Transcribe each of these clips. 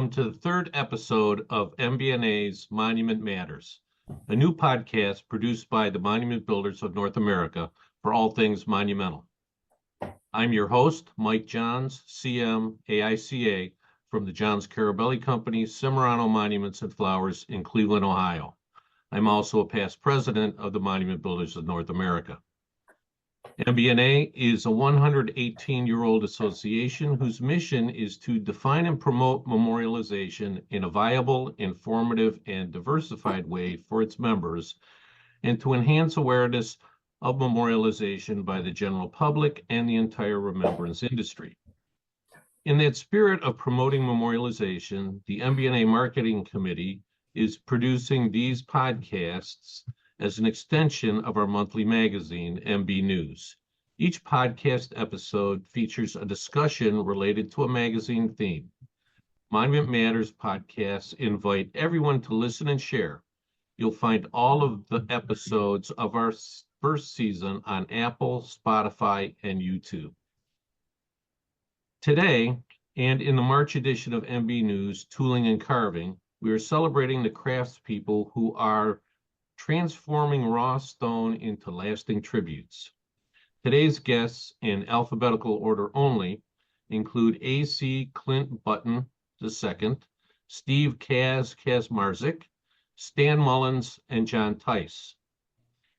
welcome to the third episode of MBNA's Monument Matters, a new podcast produced by the Monument Builders of North America for all things monumental. I'm your host, Mike Johns, CM, AICA, from the Johns-Carabelli Company, Semerano Monuments and Flowers in Cleveland, Ohio. I'm also a past president of the Monument Builders of North America. MBNA is a 118-year-old association whose mission is to define and promote memorialization in a viable, informative, and diversified way for its members, and to enhance awareness of memorialization by the general public and the entire remembrance industry. In that spirit of promoting memorialization, the MBNA Marketing Committee is producing these podcasts as an extension of our monthly magazine, MB News. Each podcast episode features a discussion related to a magazine theme. Monument Matters podcasts invite everyone to listen and share. You'll find all of the episodes of our first season on Apple, Spotify, and YouTube. Today, and in the March edition of MB News, Tooling and Carving, we are celebrating the craftspeople who are transforming raw stone into lasting tributes. Today's guests, in alphabetical order only, include AC Clint Button II, Steve Kaczmarczyk, Stan Mullins, and John Tice.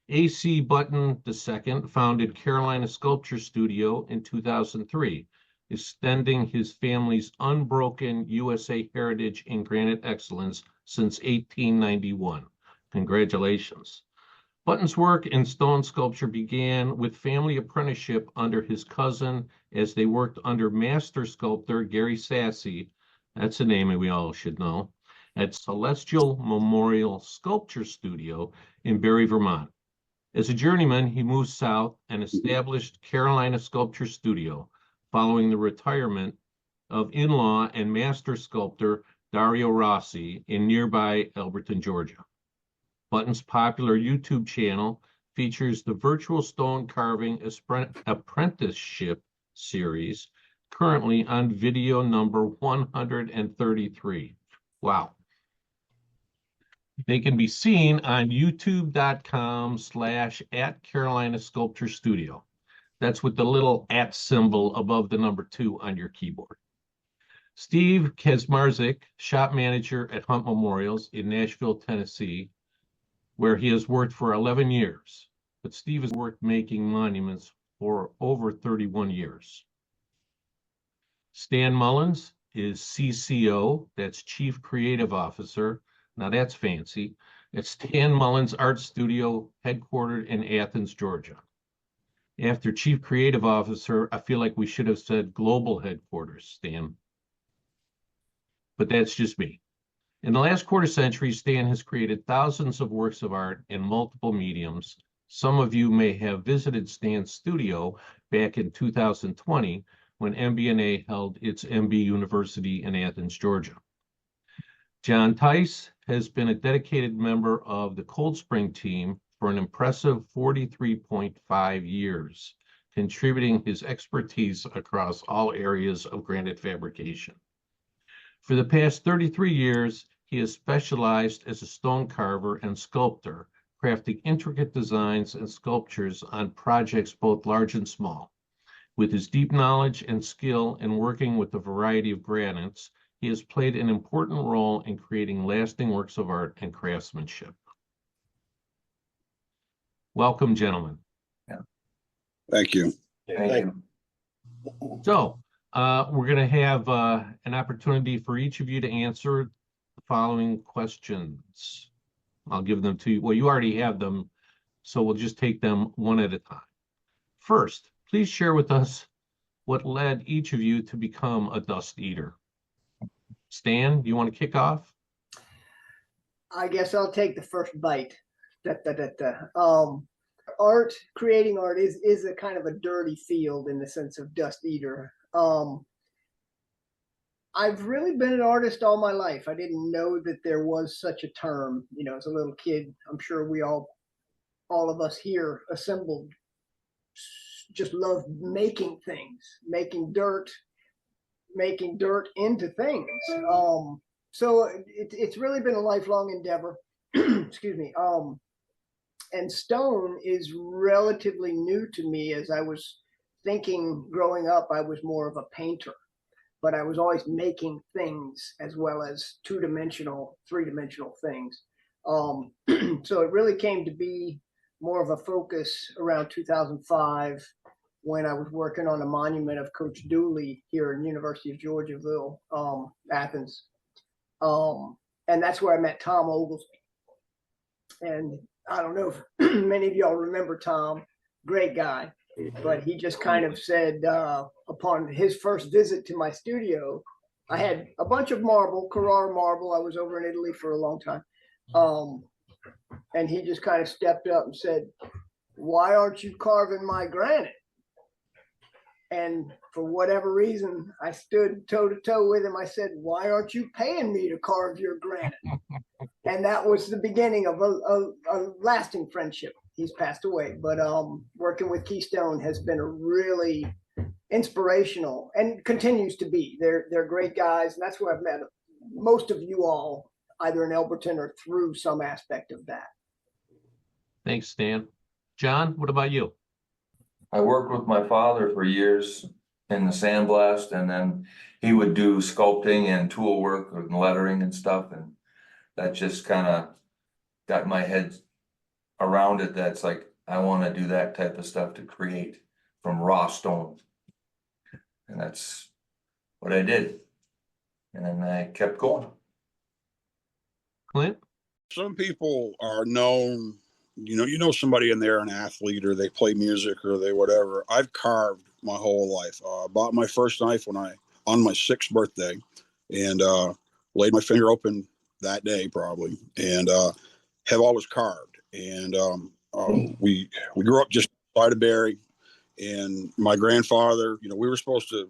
AC Button II founded Carolina Sculpture Studio in 2003, extending his family's unbroken USA heritage in granite excellence since 1891. Congratulations. Button's work in stone sculpture began with family apprenticeship under his cousin as they worked under Master Sculptor Gary Sassi, that's a name we all should know, at Celestial Memorial Sculpture Studio in Barre, Vermont. As a journeyman, he moved south and established Carolina Sculpture Studio following the retirement of in-law and master sculptor Dario Rossi in nearby Elberton, Georgia. Button's popular YouTube channel features the Virtual Stone Carving Apprenticeship series, currently on video number 133. Wow. They can be seen on youtube.com/@Carolina Sculpture Studio. That's with the little @ symbol above the number 2 on your keyboard. Steve Kaczmarczyk, shop manager at Hunt Memorials in Nashville, Tennessee, where he has worked for 11 years. But Steve has worked making monuments for over 31 years. Stan Mullins is CCO, that's Chief Creative Officer. Now that's fancy. At Stan Mullins Art Studio, headquartered in Athens, Georgia. After Chief Creative Officer, I feel like we should have said global headquarters, Stan. But that's just me. In the last quarter century, Stan has created thousands of works of art in multiple mediums. Some of you may have visited Stan's studio back in 2020 when MBNA held its MB University in Athens, Georgia. John Tice has been a dedicated member of the Cold Spring team for an impressive 43.5 years, contributing his expertise across all areas of granite fabrication. For the past 33 years, he has specialized as a stone carver and sculptor, crafting intricate designs and sculptures on projects both large and small. With his deep knowledge and skill in working with a variety of granites, he has played an important role in creating lasting works of art and craftsmanship. Welcome, gentlemen. Yeah. Thank you. Thank you. So, we're going to have an opportunity for each of you to answer the following questions. I'll give them to you. Well, you already have them, so we'll just take them one at a time. First, please share with us what led each of you to become a dust eater. Stan, do you want to kick off? I guess I'll take the first bite. Art, creating art is a kind of a dirty field in the sense of dust eater. I've really been an artist all my life. I didn't know that there was such a term. You know, as a little kid, I'm sure we all of us here assembled just loved making things, making dirt, making dirt into things. So it's really been a lifelong endeavor. Excuse me. And stone is relatively new to me. As I was thinking growing up, I was more of a painter, but I was always making things as well as two-dimensional, three-dimensional things. So it really came to be more of a focus around 2005 when I was working on a monument of Coach Dooley here in University of Georgiaville, Athens. And that's where I met Tom Oglesby. And I don't know if many of y'all remember Tom, great guy, but he just kind of said, upon his first visit to my studio, I had a bunch of marble, Carrara marble. I was over in Italy for a long time. And he just kind of stepped up and said, "Why aren't you carving my granite?" And for whatever reason, I stood toe to toe with him. I said, "Why aren't you paying me to carve your granite?" And that was the beginning of a lasting friendship. He's passed away, but working with Keystone has been a really inspirational and continues to be. They're great guys, and that's where I've met most of you all, either in Elberton or through some aspect of that. Thanks, Stan. John, what about you? I worked with my father for years in the sandblast, and then he would do sculpting and tool work and lettering and stuff, and that just kind of got my head around it. That's like, I want to do that type of stuff to create from raw stone. And that's what I did. And then I kept going. Clint? Some people are known, you know somebody in there, an athlete, or they play music, or they whatever. I've carved my whole life. I bought my first knife on my 6th birthday, and laid my finger open that day probably, and have always carved. And we grew up just outside of Barre, and my grandfather, we were supposed to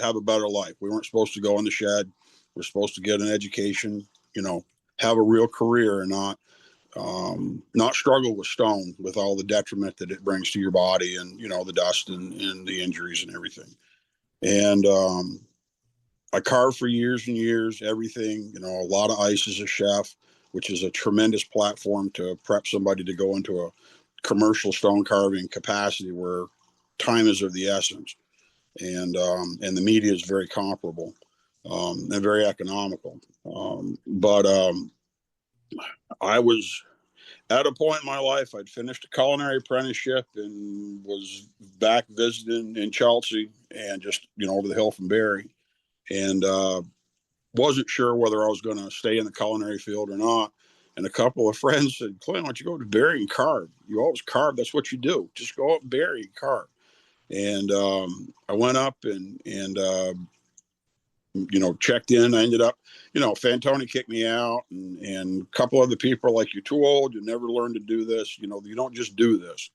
have a better life. We weren't supposed to go in the shed. We're supposed to get an education, have a real career, and not struggle with stone with all the detriment that it brings to your body, and the dust and the injuries and everything. And I carved for years and years, everything, a lot of ice as a chef, which is a tremendous platform to prep somebody to go into a commercial stone carving capacity where time is of the essence. And the media is very comparable, and very economical. But I was at a point in my life, I'd finished a culinary apprenticeship and was back visiting in Chelsea and just, over the hill from Barre, and wasn't sure whether I was going to stay in the culinary field or not. And a couple of friends said, "Clint, why don't you go to Barre and carve? You always carve. That's what you do. Just go up Barre and carve." And I went up and checked in. I ended up, Fantoni kicked me out, and a couple other people are like, "You're too old. You never learned to do this. You don't just do this."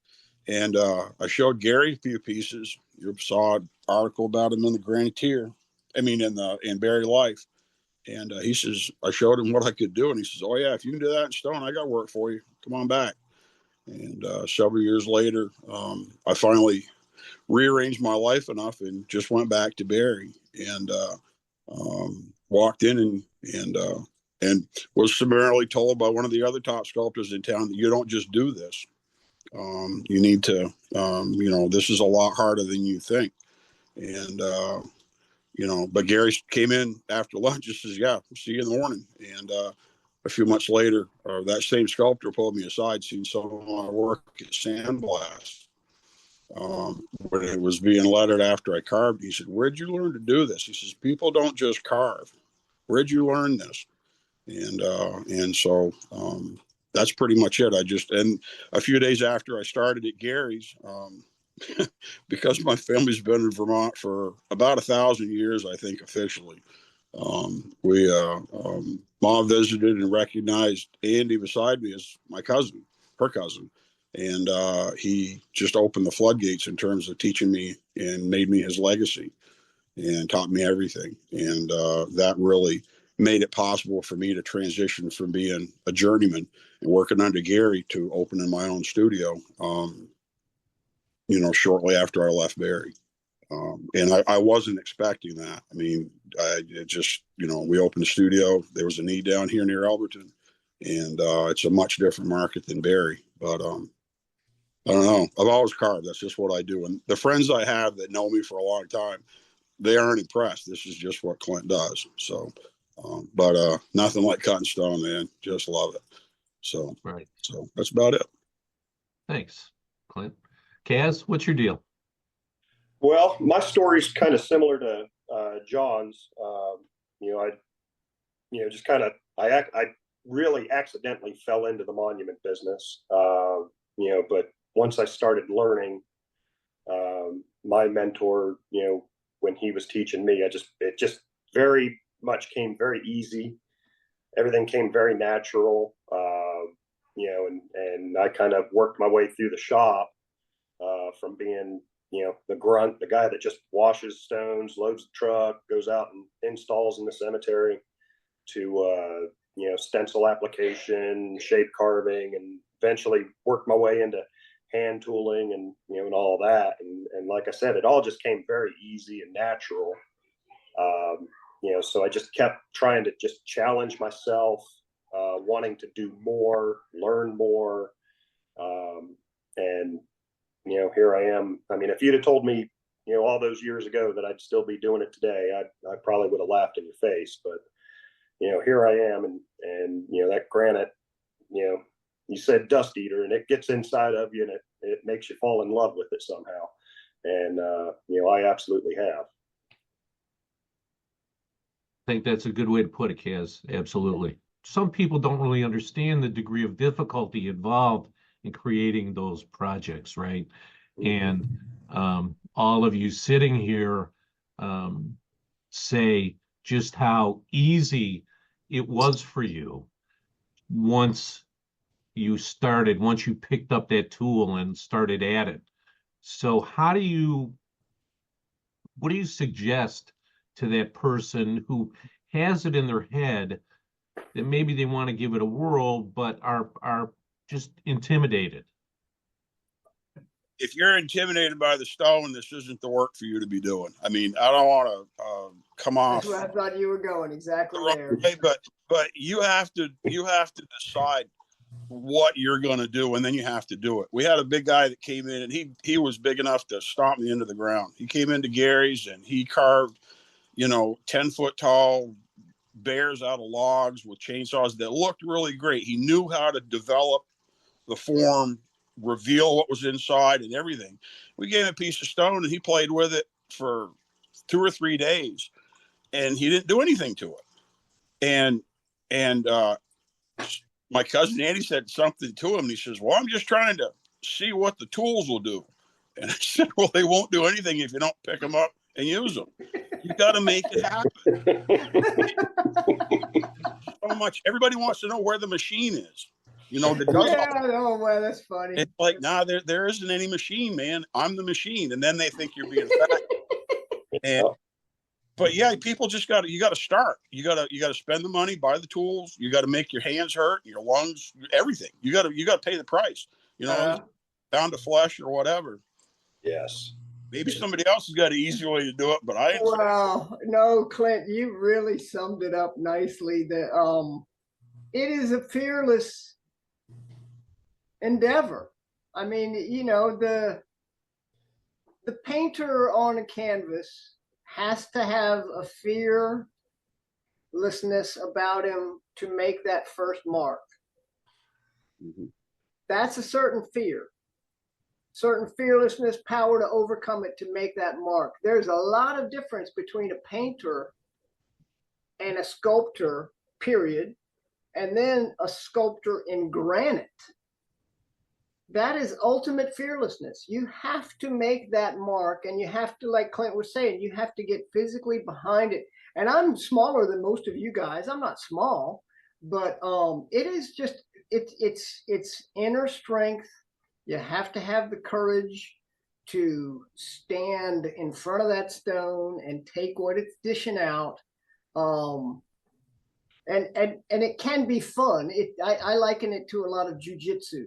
And I showed Gary a few pieces. You saw an article about him in the Granitier. In Barre Life. And he says, I showed him what I could do. And he says, "Oh yeah, if you can do that in stone, I got work for you. Come on back." And several years later, I finally rearranged my life enough and just went back to Barre, and walked in and was summarily told by one of the other top sculptors in town that you don't just do this. You need to, this is a lot harder than you think. And, but Gary came in after lunch and says, "Yeah, we'll see you in the morning." And a few months later, that same sculptor pulled me aside, seeing some of my work at Sandblast, when it was being lettered after I carved. He said, "Where'd you learn to do this?" He says, "People don't just carve. Where'd you learn this?" And so that's pretty much it. And a few days after I started at Gary's, because my family's been in Vermont for about 1,000 years, I think officially, Mom visited and recognized Andy beside me as my cousin, her cousin. And he just opened the floodgates in terms of teaching me and made me his legacy and taught me everything. And that really made it possible for me to transition from being a journeyman and working under Gary to opening my own studio, shortly after I left Barre. And I wasn't expecting that. I mean, it just, we opened a studio. There was a need down here near Elberton, and it's a much different market than Barre. But I don't know. I've always carved. That's just what I do. And the friends I have that know me for a long time, they aren't impressed. This is just what Clint does. So, but nothing like cutting stone, man. Just love it. So, Right. So that's about it. Thanks, Clint. Kaz, what's your deal? Well, my story's kind of similar to John's. Just kind of, I really accidentally fell into the monument business. But once I started learning, my mentor, when he was teaching me, it just very much came very easy. Everything came very natural, and I kind of worked my way through the shop from being, the grunt, the guy that just washes stones, loads the truck, goes out and installs in the cemetery, to, stencil application, shape carving, and eventually worked my way into hand tooling and, and all that. And like I said, it all just came very easy and natural. So I just kept trying to just challenge myself, wanting to do more, learn more. And, here I am. I mean, if you'd have told me, all those years ago that I'd still be doing it today, I probably would have laughed in your face. But, here I am, and that granite, you said dust eater, and it gets inside of you, and it makes you fall in love with it somehow. And, I absolutely have. I think that's a good way to put it, Kaz. Absolutely. Some people don't really understand the degree of difficulty involved in creating those projects, right? And all of you sitting here say just how easy it was for you once you picked up that tool and started at it. So what do you suggest to that person who has it in their head that maybe they want to give it a whirl, but are just intimidated? If you're intimidated by the stone, this isn't the work for you to be doing. I mean, I don't want to come off. That's where I thought you were going, exactly there. Way, but you have to decide what you're going to do, and then you have to do it. We had a big guy that came in, and he was big enough to stomp me into the ground. He came into Gary's, and he carved 10-foot tall bears out of logs with chainsaws that looked really great. He knew how to develop the form, reveal what was inside and everything. We gave him a piece of stone, and he played with it for 2 or 3 days, and he didn't do anything to it. And my cousin Andy said something to him. He says, "Well, I'm just trying to see what the tools will do." And I said, "Well, they won't do anything if you don't pick them up and use them. You got to make it happen." So much. Everybody wants to know where the machine is. That does Yeah, oh, well, that's funny. It's like, nah, there isn't any machine, man. I'm the machine. And then they think you're being fat. But yeah, people just you got to start. You got to spend the money, buy the tools. You got to make your hands hurt, your lungs, everything. You got to pay the price, pound of flesh or whatever. Yes. Maybe somebody else has got an easy way to do it, but I. Wow, no, Clint, you really summed it up nicely. That it is a fearless endeavor. I mean, the painter on a canvas has to have a fearlessness about him to make that first mark. Mm-hmm. That's a certain fearlessness, power to overcome it, to make that mark. There's a lot of difference between a painter and a sculptor, period, and then a sculptor in granite. That is ultimate fearlessness. You have to make that mark, and you have to, like Clint was saying, you have to get physically behind it. And I'm smaller than most of you guys. I'm not small, but it is just, it's inner strength. You have to have the courage to stand in front of that stone and take what it's dishing out. And it can be fun. I liken it to a lot of jujitsu,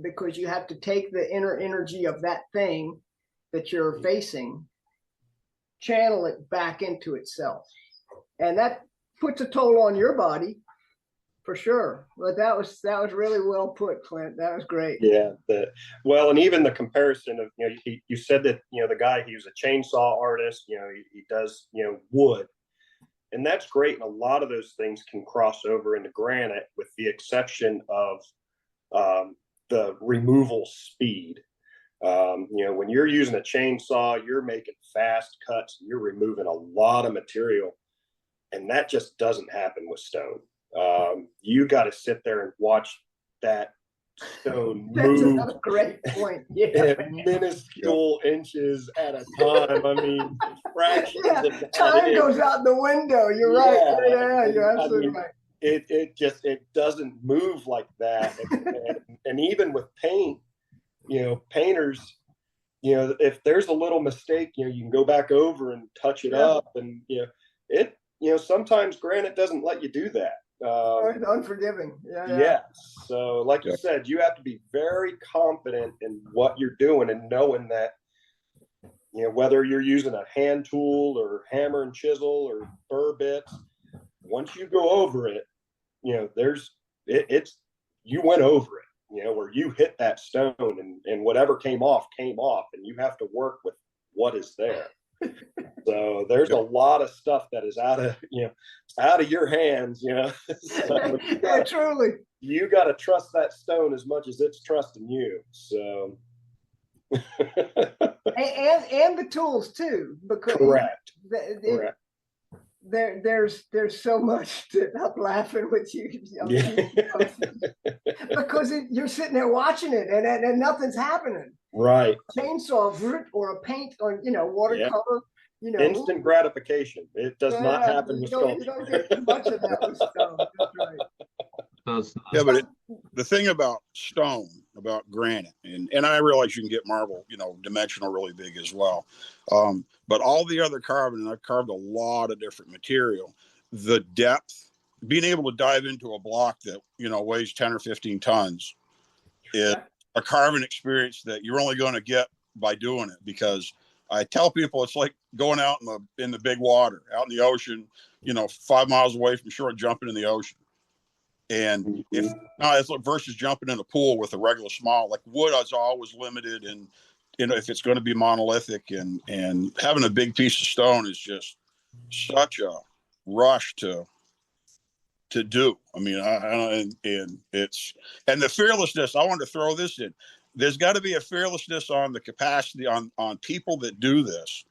because you have to take the inner energy of that thing that you're facing, channel it back into itself. And that puts a toll on your body for sure. But that was really well put, Clint. That was great. Yeah. Well, and even the comparison of, you said that, the guy, he was a chainsaw artist, he does, wood. And that's great. And a lot of those things can cross over into granite, with the exception of the removal speed. When you're using a chainsaw, you're making fast cuts, you're removing a lot of material, and that just doesn't happen with stone. You got to sit there and watch that stone That's move. another great point. Yeah. Minuscule inches at a time. I mean, fractions of that time inch. goes out the window. You're right. Yeah, you're absolutely right. It doesn't move like that. And even with paint, painters, if there's a little mistake, you can go back over and touch it up, and sometimes granite doesn't let you do that. Unforgiving. Yeah. So like you said, you have to be very confident in what you're doing, and knowing that, whether you're using a hand tool or hammer and chisel or burr bits, once you go over it, you went over it, where you hit that stone, and whatever came off, and you have to work with what is there. So there's a lot of stuff that is out of your hands, So truly. You got to trust that stone as much as it's trusting you. So. and the tools too, because Correct. There's so much that I'm laughing with you, because you're sitting there watching it, and nothing's happening. Right. Chainsaw or a paint on watercolor. Instant gratification. It does not happen with stone. You don't get much of that with stone. That's right. Yeah, but the thing about stone, about granite, and I realize you can get marble, dimensional really big as well. But all the other carving, and I've carved a lot of different material, the depth, being able to dive into a block that, weighs 10 or 15 tons is a carving experience that you're only going to get by doing it. Because I tell people it's like going out in the big water, out in the ocean, 5 miles away from shore, jumping in the ocean. And it's versus jumping in a pool with a regular small, like wood is always limited, and if it's going to be monolithic, and having a big piece of stone is just such a rush to do. I mean, and the fearlessness. I wanted to throw this in. There's got to be a fearlessness on the capacity on people that do this.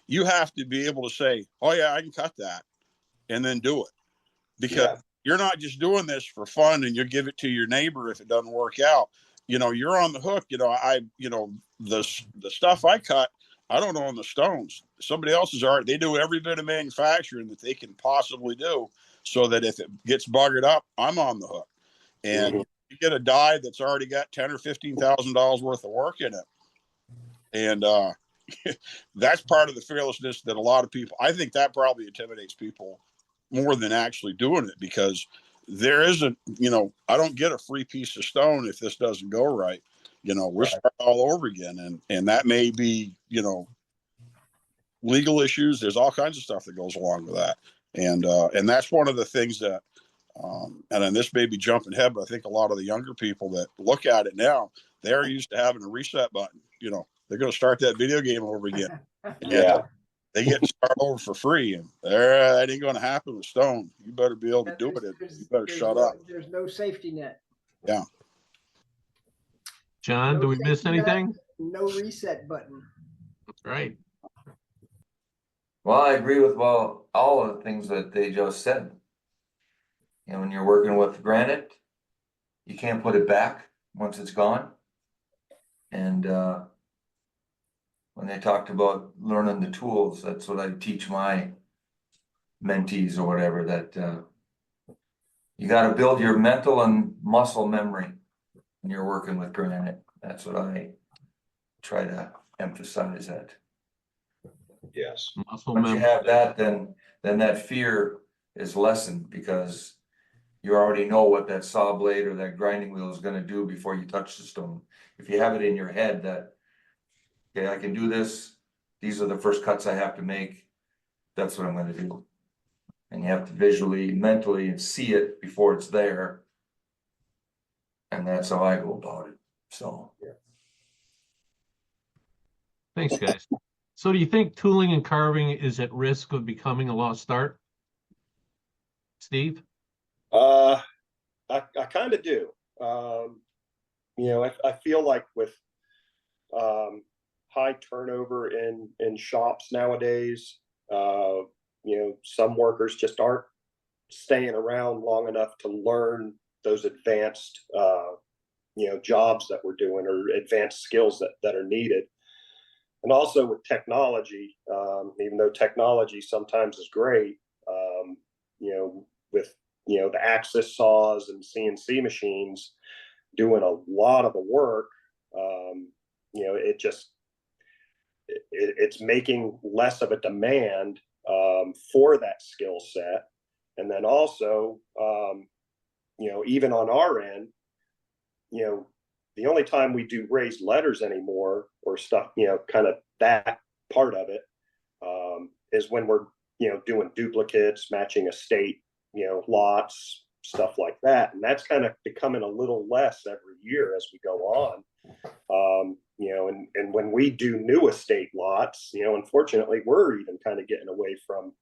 You have to be able to say, "Oh yeah, I can cut that," and then do it, because you're not just doing this for fun and you give it to your neighbor if it doesn't work out. You're on the hook. The stuff I cut, I don't own the stones. Somebody else's art. They do every bit of manufacturing that they can possibly do, so that if it gets buggered up, I'm on the hook. And you get a die that's already got $10,000 or $15,000 worth of work in it, and that's part of the fearlessness that a lot of people. I think that probably intimidates people more than actually doing it, because there isn't, I don't get a free piece of stone if this doesn't go right. We're starting all over again, and that may be, legal issues. There's all kinds of stuff that goes along with that, and that's one of the things that, and then this may be jumping ahead, but I think a lot of the younger people that look at it now, they're used to having a reset button. They're going to start that video game over again. Yeah. They get to start over for free, and that ain't going to happen with stone. You better be able to do it. You better shut up. There's no safety net. Yeah. John, do we miss anything? No reset button. That's right. Well, I agree with all of the things that they just said. When you're working with granite, you can't put it back once it's gone. And when they talked about learning the tools, that's what I teach my mentees or whatever, that you got to build your mental and muscle memory when you're working with granite. That's what I try to emphasize. That Yes. Muscle once memory. you have that, then that fear is lessened, because you already know what that saw blade or that grinding wheel is going to do before you touch the stone. If you have it in your head that okay, I can do this. These are the first cuts I have to make. That's what I'm gonna do. And you have to visually, mentally see it before it's there. And that's how I go about it, so. Thanks, guys. So do you think tooling and carving is at risk of becoming a lost art? Steve? I kind of do. I feel like with high turnover in shops nowadays, some workers just aren't staying around long enough to learn those advanced, jobs that we're doing, or advanced skills that are needed. And also with technology, even though technology sometimes is great, with the axis saws and CNC machines doing a lot of the work, it's making less of a demand for that skill set. And then also, even on our end, the only time we do raised letters anymore or stuff, kind of that part of it, is when we're, doing duplicates, matching estate, lots, stuff like that. And that's kind of becoming a little less every year as we go on. And when we do new estate lots, unfortunately, we're even kind of getting away from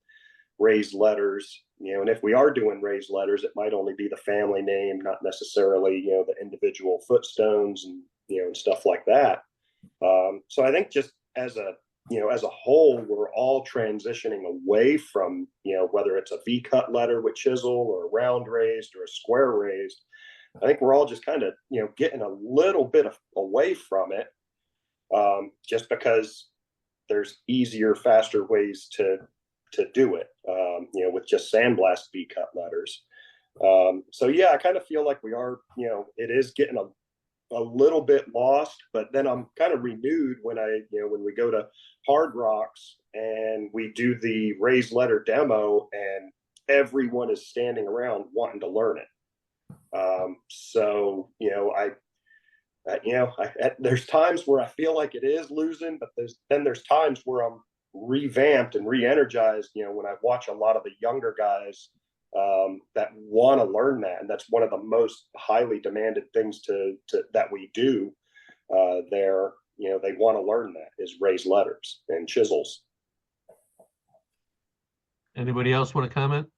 raised letters, and if we are doing raised letters, it might only be the family name, not necessarily, the individual footstones and stuff like that. So I think just as a whole, we're all transitioning away from, whether it's a V-cut letter with chisel or a round raised or a square raised. I think we're all just kind of, getting a little bit away from it, just because there's easier, faster ways to do it, with just sandblast V-cut letters. So yeah, I kind of feel like we are, it is getting a little bit lost, but then I'm kind of renewed when when we go to Hard Rocks and we do the raised letter demo and everyone is standing around wanting to learn it. So, there's times where I feel like it is losing, but there's times where I'm revamped and re-energized, when I watch a lot of the younger guys that want to learn that. And that's one of the most highly demanded things that we do there. They want to learn that is raised letters and chisels. Anybody else want to comment?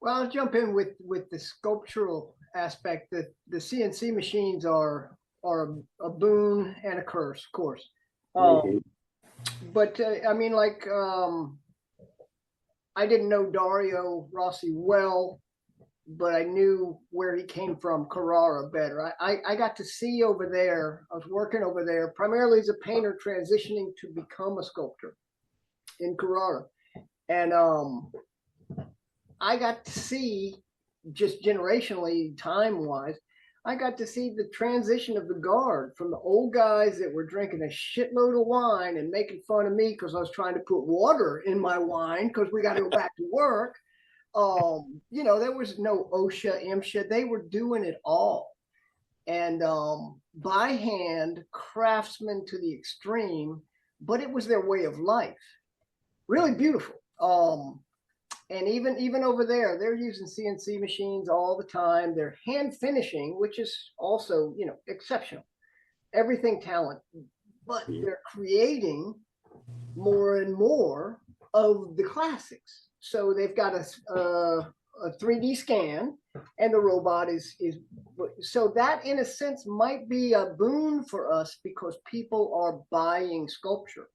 Well, I'll jump in with the sculptural aspect. That the CNC machines are a boon and a curse, of course. But I didn't know Dario Rossi well, but I knew where he came from, Carrara, better. I got to see over there. I was working over there primarily as a painter, transitioning to become a sculptor in Carrara, and I got to see, just generationally, time-wise, I got to see the transition of the guard from the old guys that were drinking a shitload of wine and making fun of me because I was trying to put water in my wine because we got to go back to work. There was no OSHA, MSHA. They were doing it all. And by hand, craftsmen to the extreme, but it was their way of life. Really beautiful. And even over there, they're using CNC machines all the time. They're hand finishing, which is also, exceptional. Everything talent, but they're creating more and more of the classics. So they've got a 3D scan, and the robot is so that in a sense might be a boon for us because people are buying sculpture.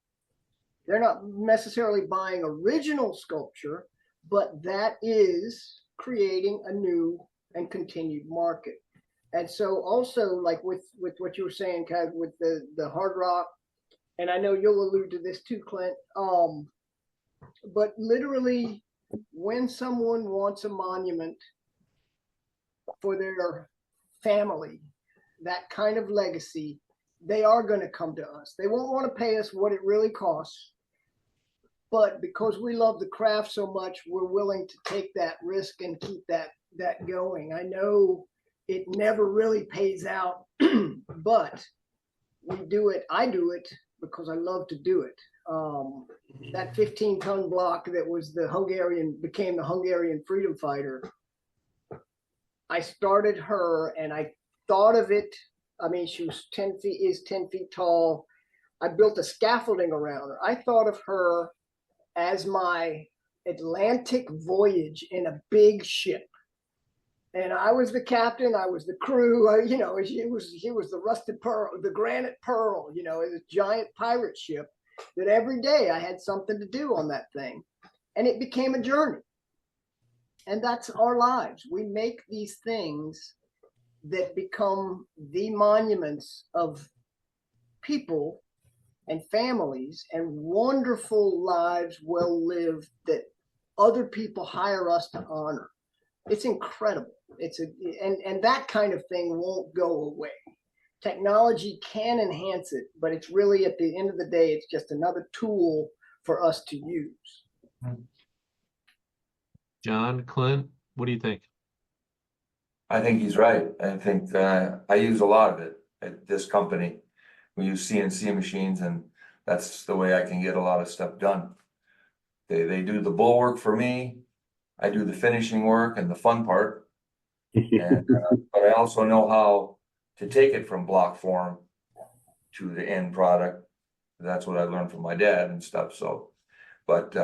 They're not necessarily buying original sculpture, but that is creating a new and continued market. And so also, like with what you were saying, Kev, with the hard rock, and I know you'll allude to this too, Clint, but literally when someone wants a monument for their family, that kind of legacy, they are going to come to us. They won't want to pay us what it really costs. But because we love the craft so much, we're willing to take that risk and keep that going. I know it never really pays out, but we do it. I do it because I love to do it. That 15-ton block that was became the Hungarian freedom fighter. I started her and I thought of it. I mean, she was 10 feet tall. I built a scaffolding around her. I thought of her as my Atlantic voyage in a big ship. And I was the captain, I was the crew, he was the rusted pearl, the granite pearl, a giant pirate ship that every day I had something to do on that thing. And it became a journey. And that's our lives. We make these things that become the monuments of people and families and wonderful lives well lived that other people hire us to honor. It's incredible. And that kind of thing won't go away. Technology can enhance it, but it's really, at the end of the day, it's just another tool for us to use. John, Clint, what do you think? I think he's right. I think I use a lot of it at this company. We use CNC machines, and that's the way I can get a lot of stuff done. They do the bulwark for me. I do the finishing work and the fun part. And, but I also know how to take it from block form to the end product. That's what I learned from my dad and stuff. So, but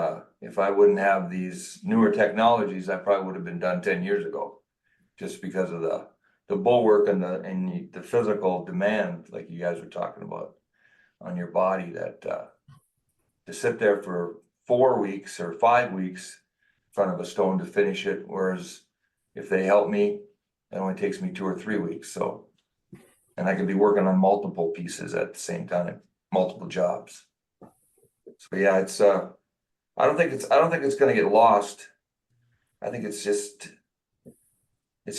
if I wouldn't have these newer technologies, I probably would have been done 10 years ago, just because of the bulwark and the physical demand, like you guys were talking about, on your body, that to sit there for 4 weeks or 5 weeks in front of a stone to finish it, whereas if they help me, it only takes me 2 or 3 weeks. So, and I could be working on multiple pieces at the same time, multiple jobs. So yeah, it's I don't think it's going to get lost. I think it's just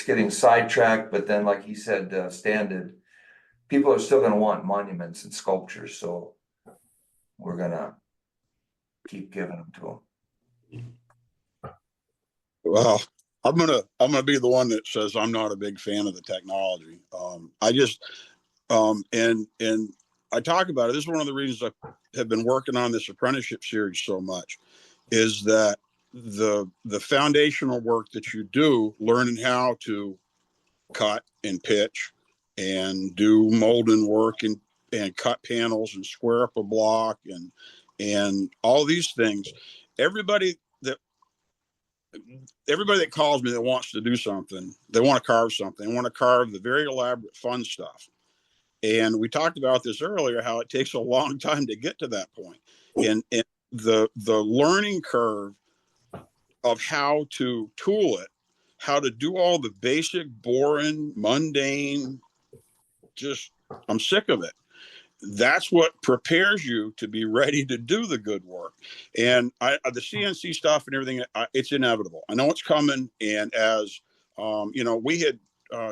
getting sidetracked. But then, like he said, Stan did, people are still going to want monuments and sculptures. So we're gonna keep giving them to them. Well, I'm gonna be the one that says I'm not a big fan of the technology. I just and I talk about it. This is one of the reasons I have been working on this apprenticeship series so much, is that the foundational work that you do, learning how to cut and pitch and do molding work and cut panels and square up a block and all these things. Everybody that calls me that wants to do something, they want to carve something, they want to carve the very elaborate fun stuff. And we talked about this earlier, how it takes a long time to get to that point. And the learning curve of how to tool it, how to do all the basic, boring, mundane, just, I'm sick of it. That's what prepares you to be ready to do the good work. And the CNC stuff and everything, it's inevitable. I know it's coming. And as, we had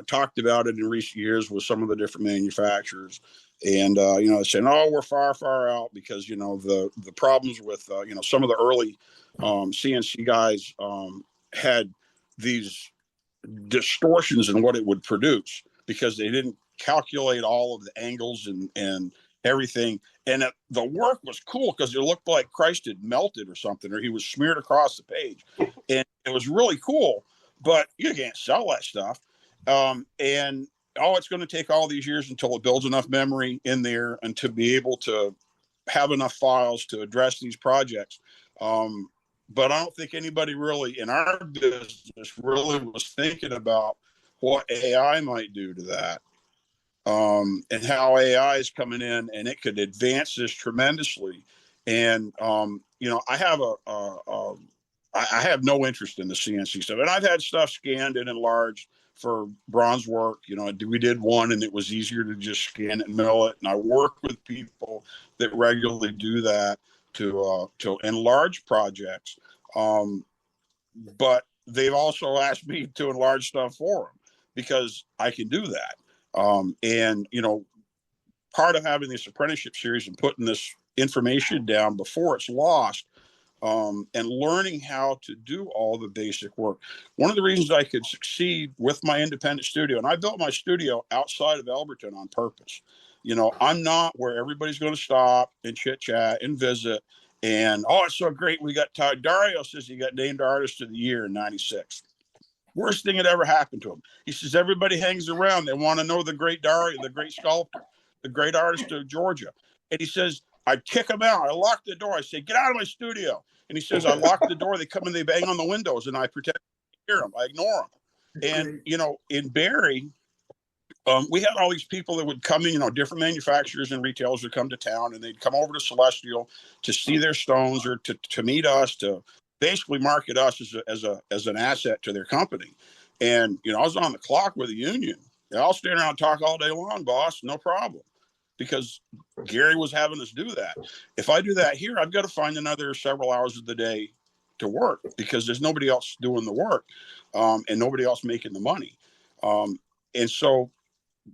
talked about it in recent years with some of the different manufacturers, and, saying, oh, we're far, far out because, the problems with, some of the early CNC guys had these distortions in what it would produce because they didn't calculate all of the angles and everything. And the work was cool because it looked like Christ had melted or something, or he was smeared across the page. And it was really cool, but you can't sell that stuff. It's going to take all these years until it builds enough memory in there and to be able to have enough files to address these projects. But I don't think anybody really in our business really was thinking about what AI might do to that. And how AI is coming in and it could advance this tremendously. And, I have I have no interest in the CNC stuff, and I've had stuff scanned and enlarged for bronze work. We did one and it was easier to just scan it and mill it. And I work with people that regularly do that to enlarge projects. But they've also asked me to enlarge stuff for them because I can do that. Part of having this apprenticeship series and putting this information down before it's lost, and learning how to do all the basic work. One of the reasons I could succeed with my independent studio, and I built my studio outside of Elberton on purpose. You know, I'm not where everybody's going to stop and chit chat and visit. And, oh, it's so great. We got Dario says he got named Artist of the Year in '96. Worst thing that ever happened to him. He says, everybody hangs around. They want to know the great Dario, the great sculptor, the great artist of Georgia. And he says, I kick them out. I lock the door. I say, get out of my studio. And he says, I lock the door. They come and they bang on the windows, and I pretend to hear them. I ignore them. And, you know, in Barre, we had all these people that would come in, you know, different manufacturers and retailers would come to town, and they'd come over to Celestial to see their stones or to meet us, to basically market us as an asset to their company. And, you know, I was on the clock with the union. I'll stand around and talk all day long, boss, no problem. Because Gary was having us do that. If I do that here, I've got to find another several hours of the day to work because there's nobody else doing the work and nobody else making the money. And so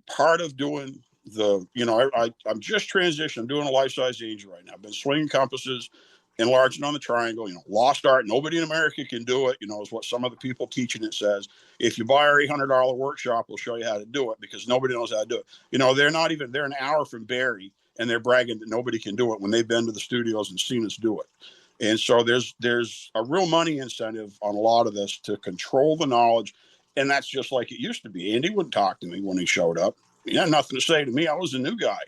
part of doing the, you know, I'm just transitioned. I'm doing a life-size angel right now. I've been swinging compasses, enlarging on the triangle, you know, lost art. Nobody in America can do it, you know, is what some of the people teaching it says. If you buy our $800 workshop, we'll show you how to do it because nobody knows how to do it. You know, they're an hour from Barre and they're bragging that nobody can do it when they've been to the studios and seen us do it. And so there's a real money incentive on a lot of this to control the knowledge. And that's just like it used to be. Andy wouldn't talk to me when he showed up. He had nothing to say to me. I was a new guy.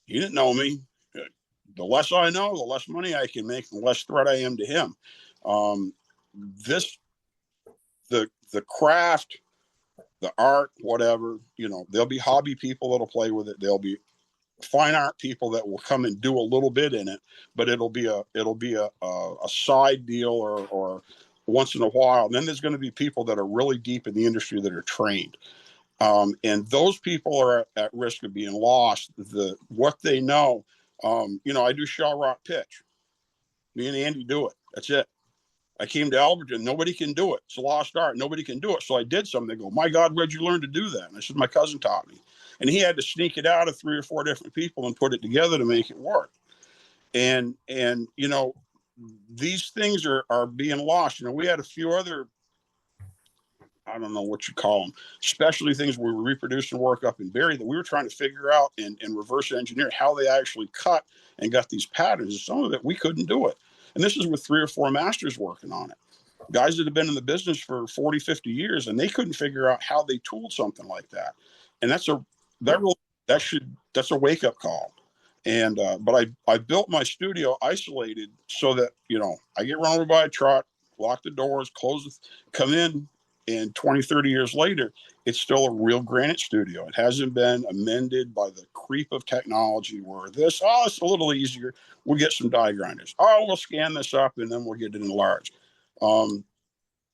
He didn't know me. The less I know, the less money I can make, the less threat I am to him. The craft, the art, whatever, you know, there'll be hobby people that'll play with it. There'll be fine art people that will come and do a little bit in it, but it'll be a side deal or once in a while. And then there's going to be people that are really deep in the industry that are trained. And those people are at risk of being lost. What they know, you know, I do shell rock pitch. Me and Andy do it. That's it. I came to Elberton. Nobody can do it. It's a lost art. Nobody can do it. So I did something. They go, my God, where'd you learn to do that? And I said, my cousin taught me. And he had to sneak it out of 3 or 4 different people and put it together to make it work. And you know, these things are being lost. You know, we had a few other, I don't know what you call them, specialty things we were reproducing work up in Barre that we were trying to figure out and reverse engineer how they actually cut and got these patterns. And some of it, we couldn't do it. And this is with 3 or 4 masters working on it. Guys that have been in the business for 40, 50 years, and they couldn't figure out how they tooled something like that. And that's a wake up call. And, but I built my studio isolated so that, you know, I get run over by a truck, lock the doors, come in, and 20, 30 years later, it's still a real granite studio. It hasn't been amended by the creep of technology where it's a little easier. We'll get some die grinders. Oh, we'll scan this up and then we'll get it enlarged. I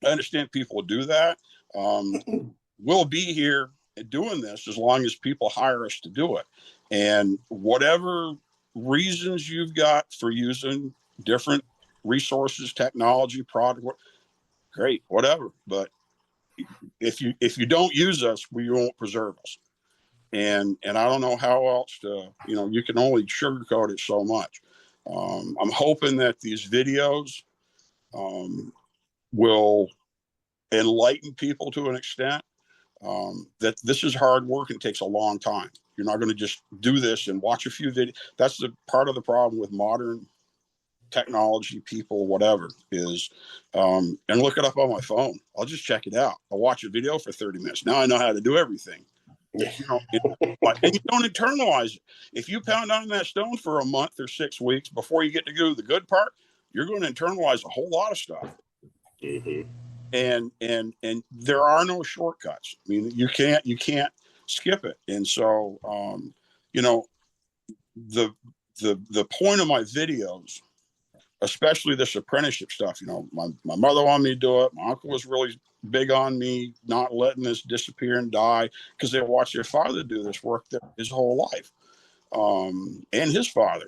understand people do that. We'll be here doing this as long as people hire us to do it. And whatever reasons you've got for using different resources, technology, product, great, whatever. But if you don't use us, we won't preserve us. And I don't know how else to, you know, you can only sugarcoat it so much. I'm hoping that these videos will enlighten people to an extent, that this is hard work and takes a long time. You're not going to just do this and watch a few videos. That's the part of the problem with modern technology, people, whatever, is, and look it up on my phone. I'll just check it out. I'll watch a video for 30 minutes. Now I know how to do everything. You know, and you don't internalize it. If you pound on that stone for a month or 6 weeks before you get to do the good part, you're going to internalize a whole lot of stuff. Mm-hmm. And there are no shortcuts. I mean, you can't skip it. And so, you know, the point of my videos, especially this apprenticeship stuff, you know, my mother wanted me to do it. My uncle was really big on me not letting this disappear and die because they watched their father do this work his whole life, and his father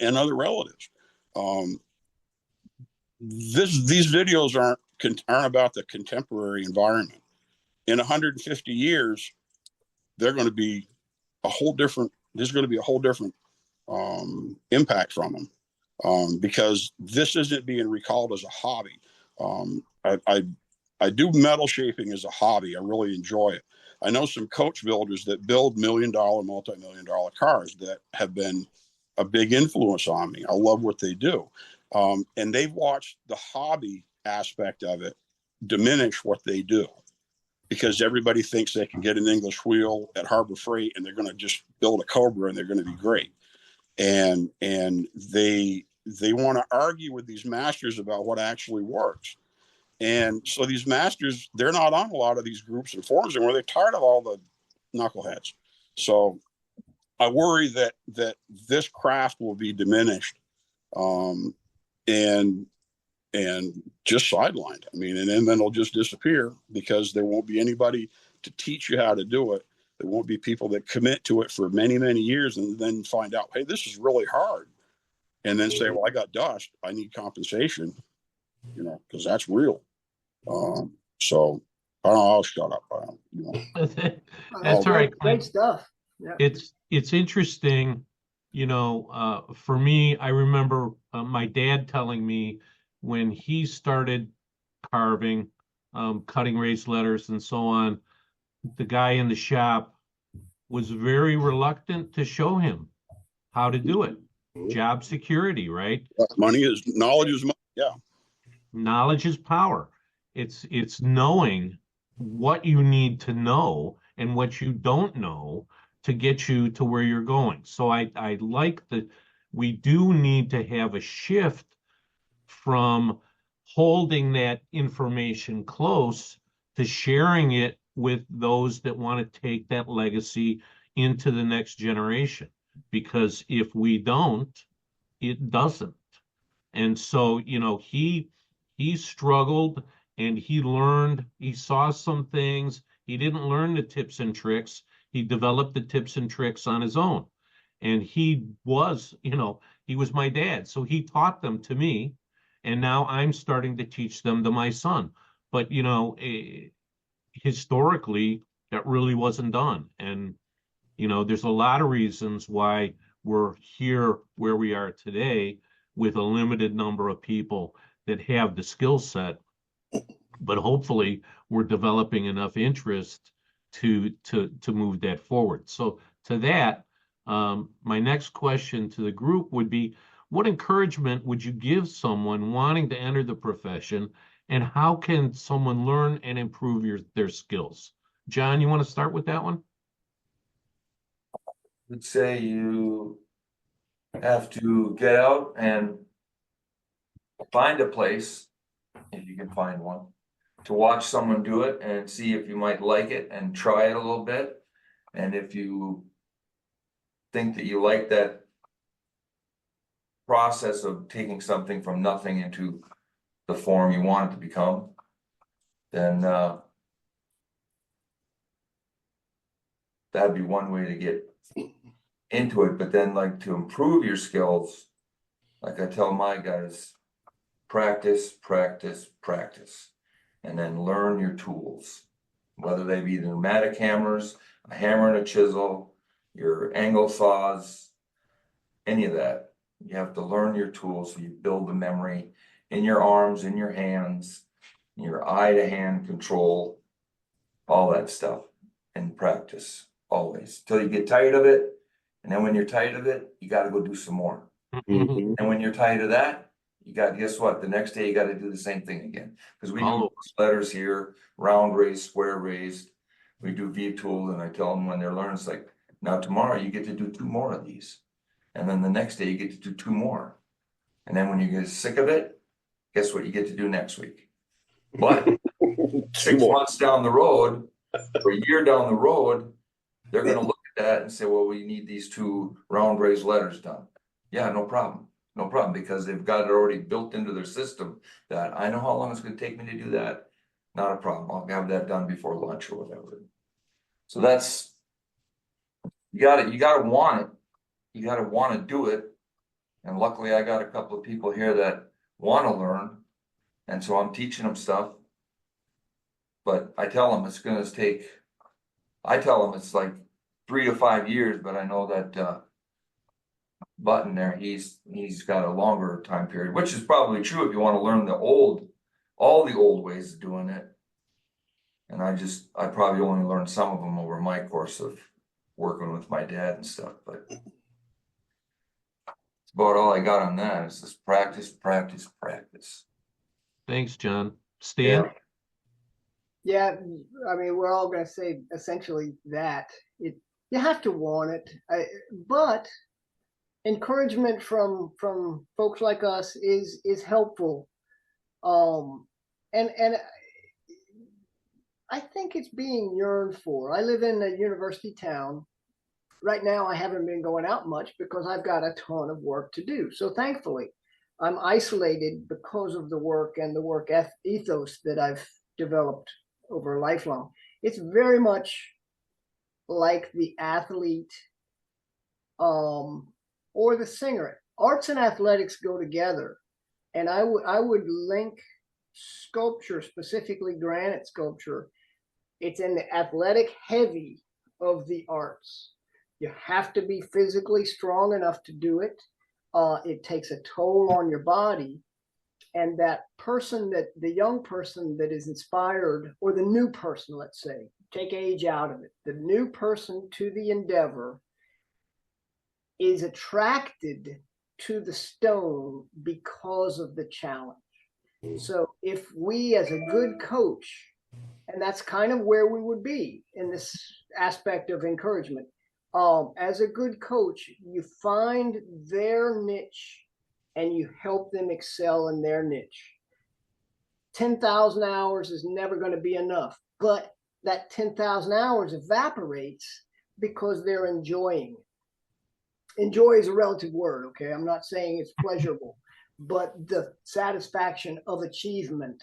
and other relatives. These videos aren't about the contemporary environment. In 150 years, they're going to be there's going to be a whole different impact from them, because this isn't being recalled as a hobby. I do metal shaping as a hobby. I really enjoy it. I know some coach builders that build $1 million, multi-million-dollar cars that have been a big influence on me. I love what they do. And they've watched the hobby aspect of it diminish what they do, because everybody thinks they can get an English wheel at Harbor Freight and they're going to just build a Cobra and they're going to be great. And they want to argue with these masters about what actually works. And so these masters, they're not on a lot of these groups and forums anymore. They're tired of all the knuckleheads. So I worry that this craft will be diminished, and just sidelined. I mean, and then it'll just disappear because there won't be anybody to teach you how to do it. There won't be people that commit to it for many, many years and then find out, hey, this is really hard. And then say, well, I got dust. I need compensation, because that's real. So I don't know, I'll shut up. That's all right. Great stuff. Yeah. It's interesting, for me, I remember my dad telling me when he started carving, cutting raised letters and so on, the guy in the shop was very reluctant to show him how to do it. Job security, right? Knowledge is money. Yeah. Knowledge is power. It's knowing what you need to know and what you don't know to get you to where you're going. So I like that we do need to have a shift from holding that information close to sharing it with those that want to take that legacy into the next generation. Because if we don't, it doesn't. And so, he struggled and he learned, he saw some things. He didn't learn the tips and tricks. He developed the tips and tricks on his own. And he was my dad. So he taught them to me. And now I'm starting to teach them to my son. But, historically, that really wasn't done. And, there's a lot of reasons why we're here where we are today with a limited number of people that have the skill set. But hopefully we're developing enough interest to move that forward. So to that, my next question to the group would be, what encouragement would you give someone wanting to enter the profession, and how can someone learn and improve their skills? John, you want to start with that one? I would say you have to get out and find a place, if you can find one, to watch someone do it and see if you might like it and try it a little bit. And if you think that you like that process of taking something from nothing into the form you want it to become, then that'd be one way to get into it. But then, like, to improve your skills, like I tell my guys, practice, practice, practice, and then learn your tools, whether they be the pneumatic hammers, a hammer and a chisel, your angle saws, any of that. You have to learn your tools so you build the memory in your arms, in your hands, your eye-to-hand control, all that stuff, and practice always till you get tired of it. And then when you're tired of it, you got to go do some more. Mm-hmm. And when you're tired of that, you got, guess what? The next day you got to do the same thing again. Because we do letters here, round raised, square raised. We do V-tool, and I tell them when they're learning, it's like, now tomorrow you get to do 2 more of these. And then the next day you get to do 2 more. And then when you get sick of it, guess what you get to do next week? But 6 months down the road, or a year down the road, they're going to look at that and say, well, we need these 2 round raised letters done. Yeah, no problem. No problem, because they've got it already built into their system that I know how long it's going to take me to do that. Not a problem. I'll have that done before lunch or whatever. So that's, you got to want it. You got to want to do it. And luckily I got a couple of people here that want to learn. And so I'm teaching them stuff. But I tell them it's going to take, it's like 3 to 5 years, but I know that Button there, he's got a longer time period, which is probably true if you want to learn all the old ways of doing it. And I probably only learned some of them over my course of working with my dad and stuff, but it's about all I got on that. It's just practice, practice, practice. Thanks, John. Stan? Yeah, I mean, we're all going to say essentially that you have to want it, but encouragement from folks like us is helpful, and I think it's being yearned for. I live in a university town. Right now, I haven't been going out much because I've got a ton of work to do. So thankfully, I'm isolated because of the work and the work ethos that I've developed over lifelong. It's very much like the athlete or the singer. Arts and athletics go together, and I would link sculpture, specifically granite sculpture. It's in the athletic heavy of the arts. You have to be physically strong enough to do it. It takes a toll on your body. And that person, the young person that is inspired, or the new person, let's say, take age out of it, the new person to the endeavor is attracted to the stone because of the challenge. So if we, as a good coach, and that's kind of where we would be in this aspect of encouragement, as a good coach, you find their niche and you help them excel in their niche. 10,000 hours is never going to be enough, but that 10,000 hours evaporates because they're enjoying. Enjoy is a relative word, okay? I'm not saying it's pleasurable, but the satisfaction of achievement.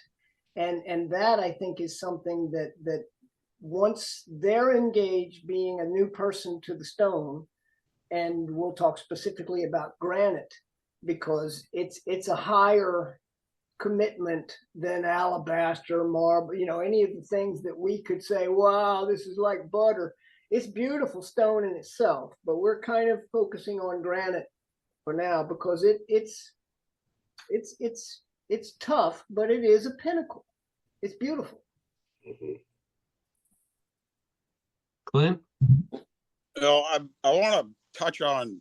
And that, I think, is something that once they're engaged, being a new person to the stone, and we'll talk specifically about granite, because it's a higher commitment than alabaster, marble, any of the things that we could say, wow, this is like butter. It's beautiful stone in itself, but we're kind of focusing on granite for now because it's tough, but it is a pinnacle. It's beautiful. Clint? I want to touch on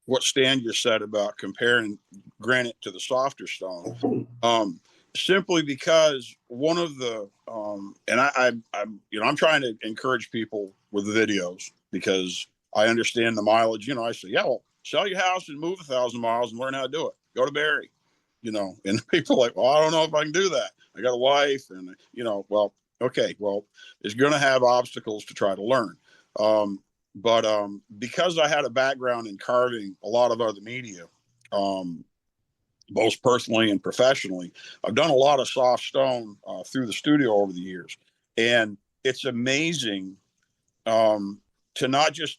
what Stan just said about comparing granite to the softer stone. Simply because one of the and I'm trying to encourage people with videos because I understand the mileage. I say, yeah, well, sell your house and move 1,000 miles and learn how to do it. Go to Barre. And people are like, well, I don't know if I can do that. I got a wife, and well, okay, well, it's going to have obstacles to try to learn. But because I had a background in carving a lot of other media, both personally and professionally, I've done a lot of soft stone through the studio over the years, and it's amazing to not just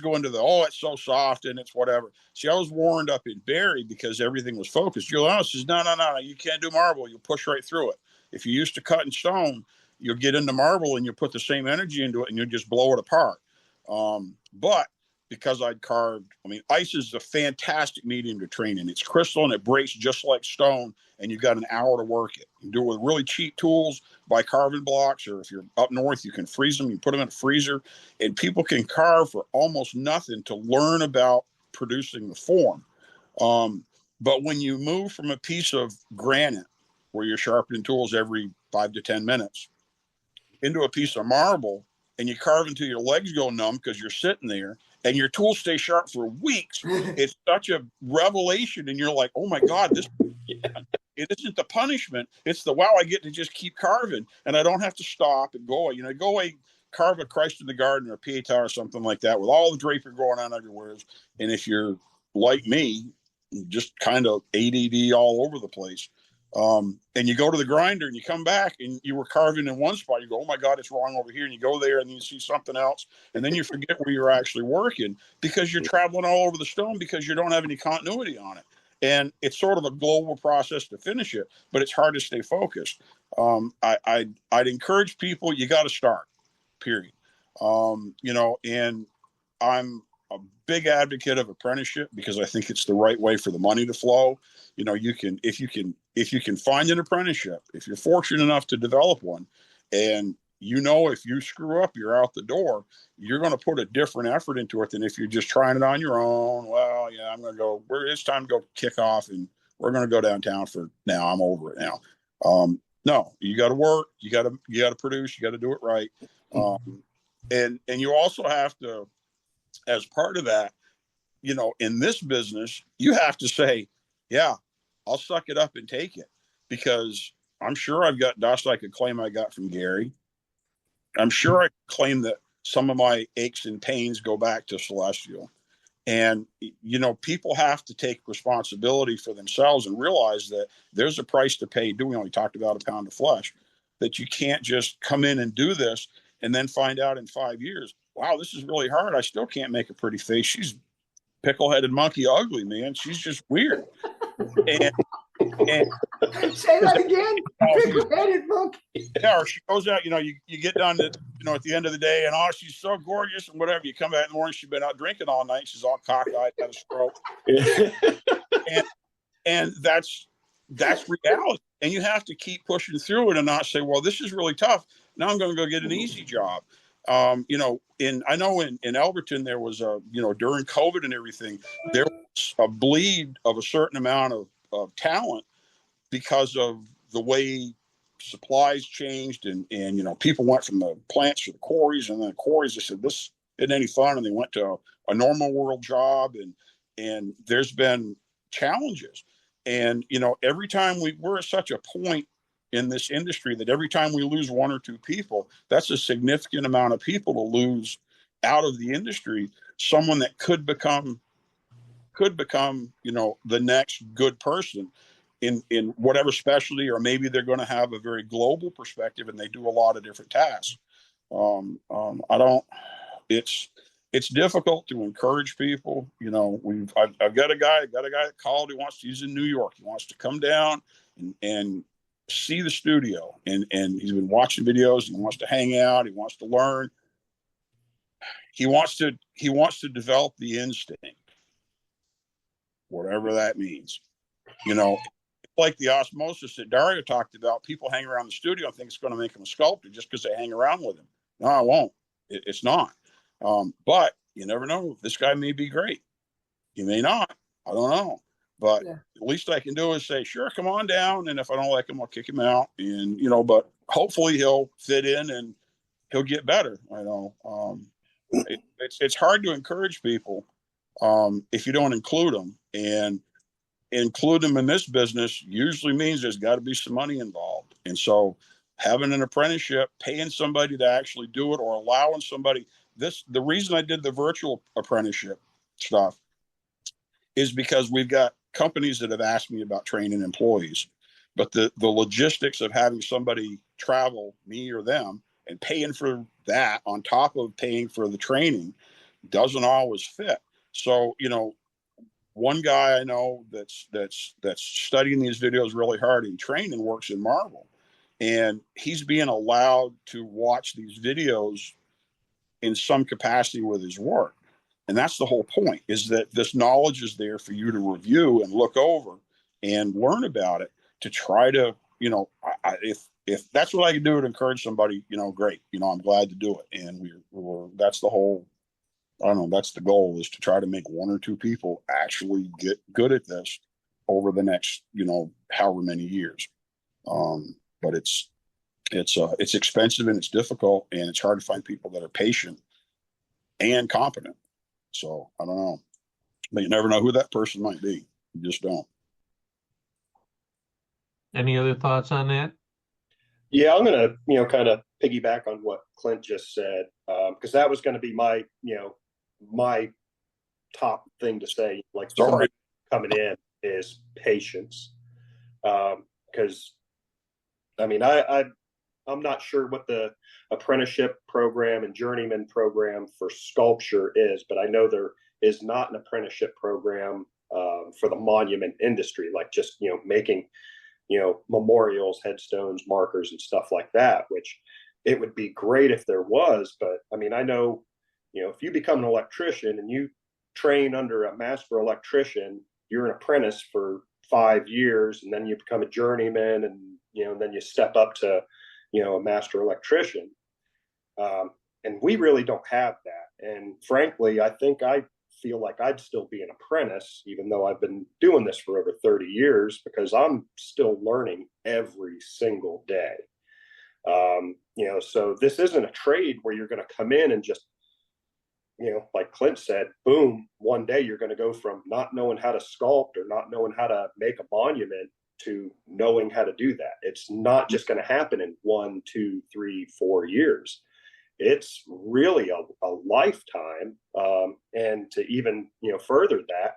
go into it's so soft and it's whatever. See, I was warned up in Barre because everything was focused. Juliana says, no, you can't do marble. You'll push right through it. If you're used to cutting stone, you'll get into marble and you put the same energy into it and you'll just blow it apart. But because I'd carved, ice is a fantastic medium to train in. It's crystal and it breaks just like stone, and you've got an hour to work it. You do it with really cheap tools, buy carving blocks, or if you're up north, you can freeze them. You put them in a freezer, and people can carve for almost nothing to learn about producing the form. But when you move from a piece of granite, where you're sharpening tools every 5 to 10 minutes, into a piece of marble, and you carve until your legs go numb because you're sitting there, and your tools stay sharp for weeks, it's such a revelation. And you're like, oh my God, it isn't the punishment. It's the, wow, I get to just keep carving and I don't have to stop and go away. Go away, carve a Christ in the Garden or a Pietà or something like that with all the drapery going on everywhere. And if you're like me, just kind of ADD all over the place, and you go to the grinder and you come back and you were carving in one spot, you go, oh my God, it's wrong over here. And you go there and you see something else. And then you forget where you're actually working because you're traveling all over the stone because you don't have any continuity on it. And it's sort of a global process to finish it, but it's hard to stay focused. I'd encourage people, you got to start, period. And a big advocate of apprenticeship because I think it's the right way for the money to flow. You know, if you can find an apprenticeship, if you're fortunate enough to develop one, and you know, if you screw up, you're out the door, you're going to put a different effort into it than if you're just trying it on your own. Well, yeah, I'm going to go, it's time to go kick off and we're going to go downtown for now. I'm over it now. No, you got to work, you got to produce, you got to do it right. And you also have to, as part of that, you know, in this business, you have to say, yeah, I'll suck it up and take it, because I'm sure I've got dust I could claim I got from Gary. I'm sure I could claim that some of my aches and pains go back to Celestial. And, you know, people have to take responsibility for themselves and realize that there's a price to pay. We only talked about a pound of flesh, that you can't just come in and do this and then find out in 5 years, wow, this is really hard. I still can't make a pretty face. She's pickle-headed monkey ugly, man. She's just weird. And say that again. Pickle-headed monkey. Yeah, or she goes out, you know, you get down to, you know, at the end of the day, and oh, she's so gorgeous and whatever. You come back in the morning, she's been out drinking all night. She's all cockeyed, had a stroke. and that's reality. And you have to keep pushing through it and not say, well, this is really tough. Now I'm going to go get an easy job. You know, I know in Elberton, there was you know, during COVID and everything, there was a bleed of a certain amount of talent because of the way supplies changed, and you know, people went from the plants to the quarries, and then the quarries, they said, this isn't any fun, and they went to a normal world job, and there's been challenges. And you know, every time we're at such a point in this industry that every time we lose one or two people, that's a significant amount of people to lose out of the industry. Someone that could become, you know, the next good person in whatever specialty, or maybe they're going to have a very global perspective and they do a lot of different tasks. It's difficult to encourage people. You know, I've got a guy that called. He's in New York. He wants to come down and see the studio, and he's been watching videos. He wants to hang out. He wants to learn. He wants to develop the instinct, whatever that means. You know, like the osmosis that Dario talked about, people hang around the studio and think it's going to make them a sculptor just because they hang around with him. No, it won't. It's not. But you never know. This guy may be great. He may not. I don't know. But at least I can do is say, sure, come on down. And if I don't like him, I'll kick him out. And, you know, but hopefully he'll fit in and he'll get better. I know. It's hard to encourage people if you don't include them. And include them in this business usually means there's got to be some money involved. And so having an apprenticeship, paying somebody to actually do it, or allowing somebody the reason I did the virtual apprenticeship stuff is because we've got companies that have asked me about training employees, but the logistics of having somebody travel, me or them, and paying for that on top of paying for the training doesn't always fit. So, you know, one guy I know that's studying these videos really hard and training works in Marvel, and he's being allowed to watch these videos in some capacity with his work. And that's the whole point, is that this knowledge is there for you to review and look over and learn about it, to try to, you know, if that's what I can do to encourage somebody, you know, great, you know, I'm glad to do it. And that's the whole, I don't know, that's the goal, is to try to make one or two people actually get good at this over the next, you know, however many years. But it's expensive and it's difficult, and it's hard to find people that are patient and competent. So I don't know, but you never know who that person might be. You just don't. Any other thoughts on that? Yeah, I'm going to, you know, kind of piggyback on what Clint just said, because that was going to be my, you know, my top thing to say, like somebody coming in, is patience. Because I mean, I'm not sure what the apprenticeship program and journeyman program for sculpture is, but I know there is not an apprenticeship program for the monument industry, like just, you know, making, you know, memorials, headstones, markers, and stuff like that, which it would be great if there was. But I mean, I know, if you become an electrician and you train under a master electrician, you're an apprentice for 5 years, and then you become a journeyman, and then you step up to a master electrician. And we really don't have that. And frankly, I feel like I'd still be an apprentice, even though I've been doing this for over 30 years, because I'm still learning every single day. So this isn't a trade where you're going to come in and just, like Clint said, boom, one day you're going to go from not knowing how to sculpt or not knowing how to make a monument to knowing how to do that. It's not just going to happen in 1, 2, 3, 4 years. It's really a lifetime. And to even, further that,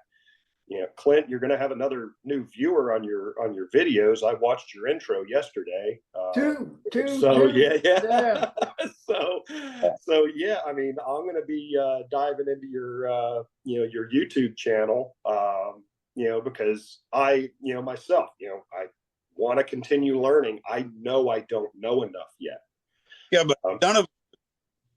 Clint, you're going to have another new viewer on your videos. I watched your intro yesterday. Two. Yeah. so yeah, I mean, I'm going to be diving into your YouTube channel, because I myself, I want to continue learning. I know I don't know enough yet. Yeah, but none of,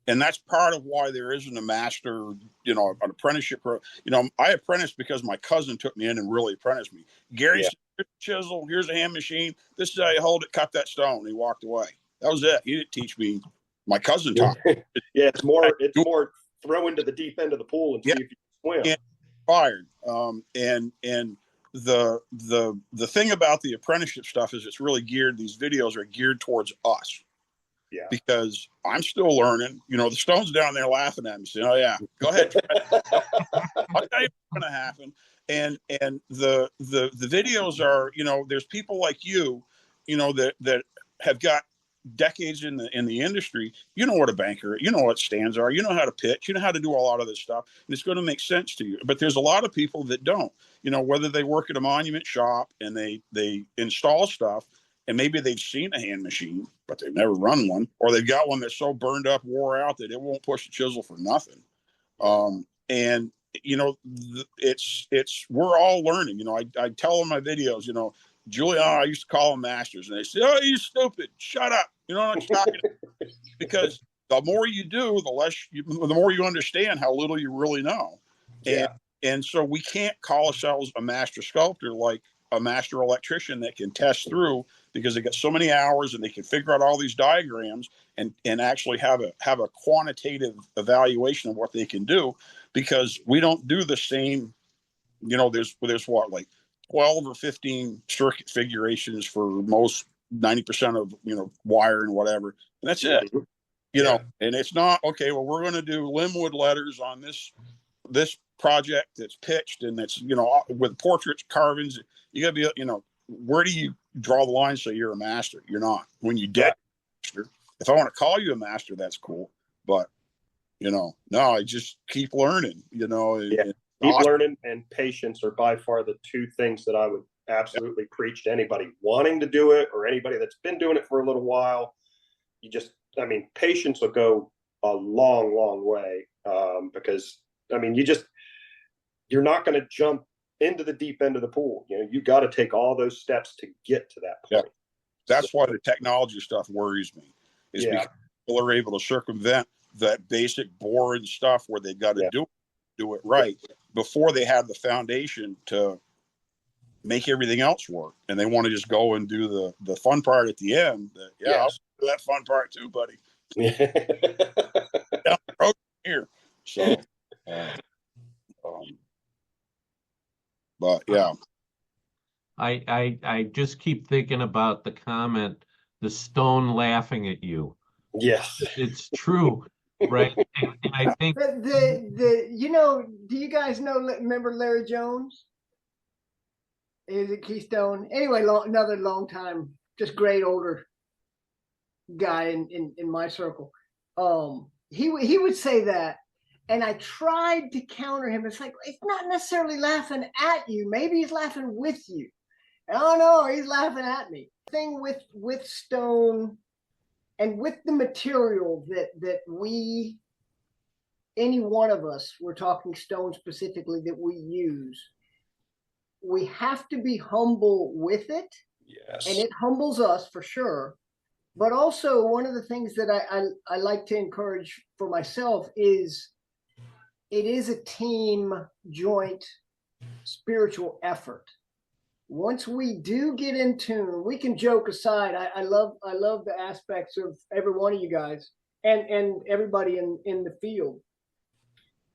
and that's part of why there isn't a master, an apprenticeship. I apprenticed because my cousin took me in and really apprenticed me. Gary, here's a chisel, here's a hand machine. This is how you hold it, cut that stone. He walked away. That was it. He didn't teach me. My cousin taught me. Yeah, it's more throw into the deep end of the pool and see if you can swim. Fired. And the thing about the apprenticeship stuff is it's really geared. These videos are geared towards us. Yeah. Because I'm still learning. The stone's down there laughing at me, saying, "Oh yeah, go ahead." I'll tell you what's going to happen. And the videos are, there's people like you, that have got decades in the industry. You know what a banker, what stands are, how to pitch, how to do a lot of this stuff, and it's going to make sense to you. But there's a lot of people that don't. Whether they work at a monument shop and they install stuff. And maybe they've seen a hand machine, but they've never run one, or they've got one that's so burned up, wore out that it won't push the chisel for nothing. And we're all learning. I tell in my videos, Julian, I used to call them masters, and they say, "Oh, you stupid, shut up." You know what I'm talking about? Because the more you do, the more you understand how little you really know. And so we can't call ourselves a master sculptor like a master electrician that can test through, because they got so many hours and they can figure out all these diagrams and actually have a quantitative evaluation of what they can do, because we don't do the same. There's what, like 12 or 15 circuit figurations for most 90% of wire and whatever, and that's it. And it's not okay. Well, we're going to do Linwood letters on this project that's pitched and that's with portraits, carvings. You got to be where do you draw the line? So you're a master. You're not. When you get master, if I want to call you a master, that's cool. But no, I just keep learning. Keep learning, and patience are by far the two things that I would absolutely preach to anybody wanting to do it, or anybody that's been doing it for a little while. Patience will go a long, long way, because you're not going to jump into the deep end of the pool. You got to take all those steps to get to that point. Yeah. That's why the technology stuff worries me, is because people are able to circumvent that basic boring stuff where they got to do it right before they have the foundation to make everything else work. And they want to just go and do the fun part at the end. I'll do that fun part too, buddy. Down the road here. So, but yeah. I just keep thinking about the comment, the stone laughing at you. Yes. It's true, right? And I think do you guys remember Larry Jones? Is it Keystone? Anyway, another long time, just great older guy in my circle. He would say that. And I tried to counter him. It's like, it's not necessarily laughing at you. Maybe he's laughing with you. Oh no, he's laughing at me. Thing with stone and with the material that we, any one of us, we're talking stone specifically, that we use, we have to be humble with it. Yes. And it humbles us for sure. But also, one of the things that I like to encourage for myself is it is a team joint spiritual effort. Once we do get in tune, we can joke aside. I love the aspects of every one of you guys and everybody in the field.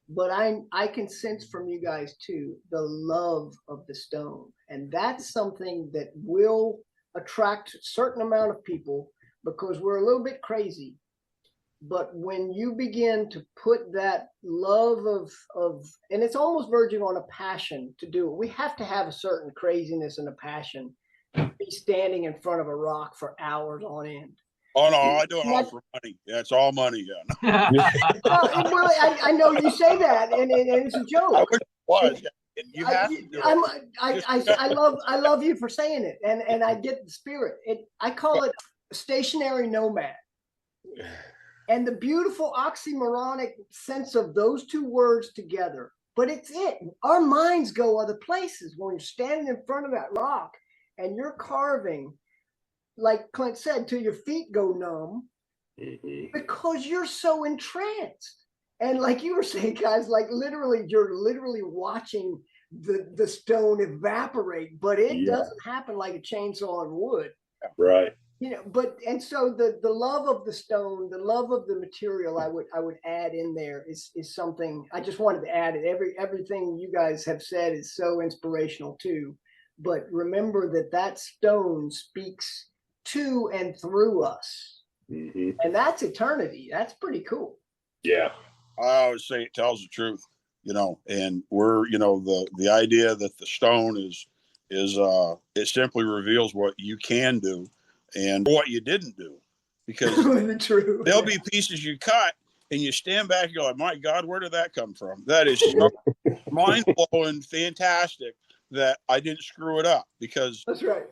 But I can sense from you guys too the love of the stone, and that's something that will attract a certain amount of people because we're a little bit crazy. But when you begin to put that love of and it's almost verging on a passion to do it. We have to have a certain craziness and a passion to be standing in front of a rock for hours on end. Oh no, I do it all for money. Yeah, it's all money. Yeah. Well, I know you say that, and it's a joke. I wish it was. Yeah. You have to do it. I love you for saying it, and I get the spirit. I call it stationary nomad. And the beautiful oxymoronic sense of those two words together. But it's it. Our minds go other places when you're standing in front of that rock and you're carving, like Clint said, till your feet go numb because you're so entranced. And like you were saying, guys, like you're literally watching the stone evaporate, but it doesn't happen like a chainsaw on wood. Right. You know, and so the love of the stone, the love of the material, I would add in there is something I just wanted to add. It everything you guys have said is so inspirational too. But remember that stone speaks to and through us, and that's eternity. That's pretty cool. Yeah, I always say it tells the truth, and we're, the idea that the stone is it simply reveals what you can do and what you didn't do, because there'll be pieces you cut and you stand back and you're like, my God, where did that come from? That is so mind-blowing, fantastic that I didn't screw it up, because that's right.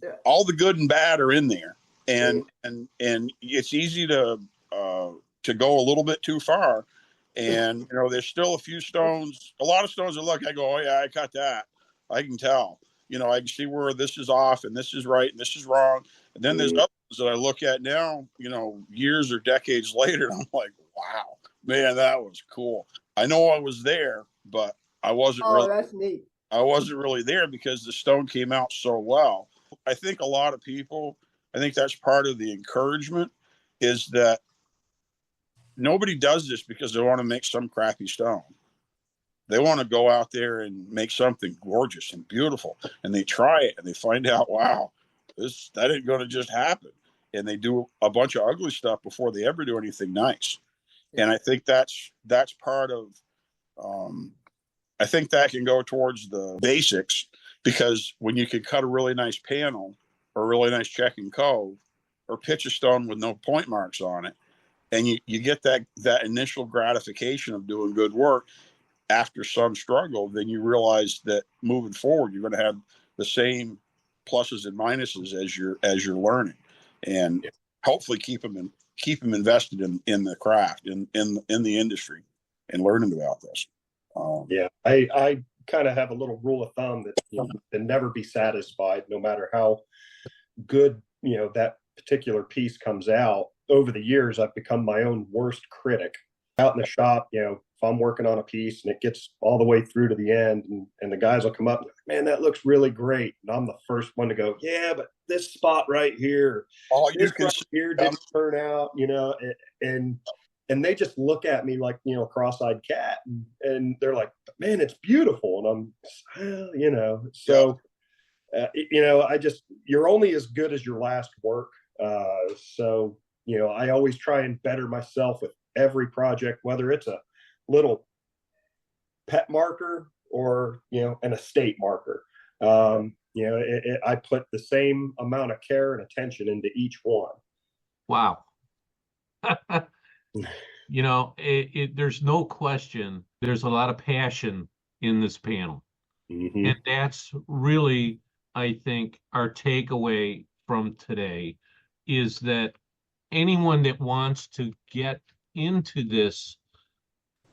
Yeah. All the good and bad are in there, and it's easy to go a little bit too far. And there's still a lot of stones that look, I go, oh yeah, I cut that. I can tell. I can see where this is off and this is right and this is wrong. And then there's others that I look at now, years or decades later, and I'm like, wow, man, that was cool. I know I was there, but I wasn't that's neat. I wasn't really there because the stone came out so well. I think a lot of people, I think that's part of the encouragement, is that nobody does this because they want to make some crappy stone. They want to go out there and make something gorgeous and beautiful, and they try it and they find out, wow, that ain't going to just happen. And they do a bunch of ugly stuff before they ever do anything nice. And I think that's part of, I think that can go towards the basics, because when you can cut a really nice panel or a really nice check and cove or pitch a stone with no point marks on it, and you get that initial gratification of doing good work after some struggle, then you realize that moving forward, you're going to have the same pluses and minuses as you're learning, and hopefully keep them invested in the craft, in the industry, and learning about this. I kind of have a little rule of thumb that you can never be satisfied, no matter how good that particular piece comes out. Over the years, I've become my own worst critic. Out in the shop, if I'm working on a piece and it gets all the way through to the end, and the guys will come up and like, man, that looks really great. And I'm the first one to go, yeah, but this spot right here, here didn't turn out, and they just look at me like, cross-eyed cat, and they're like, man, it's beautiful. And I'm, so, you're only as good as your last work. So, I always try and better myself with every project, whether it's a little pet marker or, an estate marker. I put the same amount of care and attention into each one. Wow. There's no question there's a lot of passion in this panel. Mm-hmm. And that's really, I think, our takeaway from today is that anyone that wants to get into this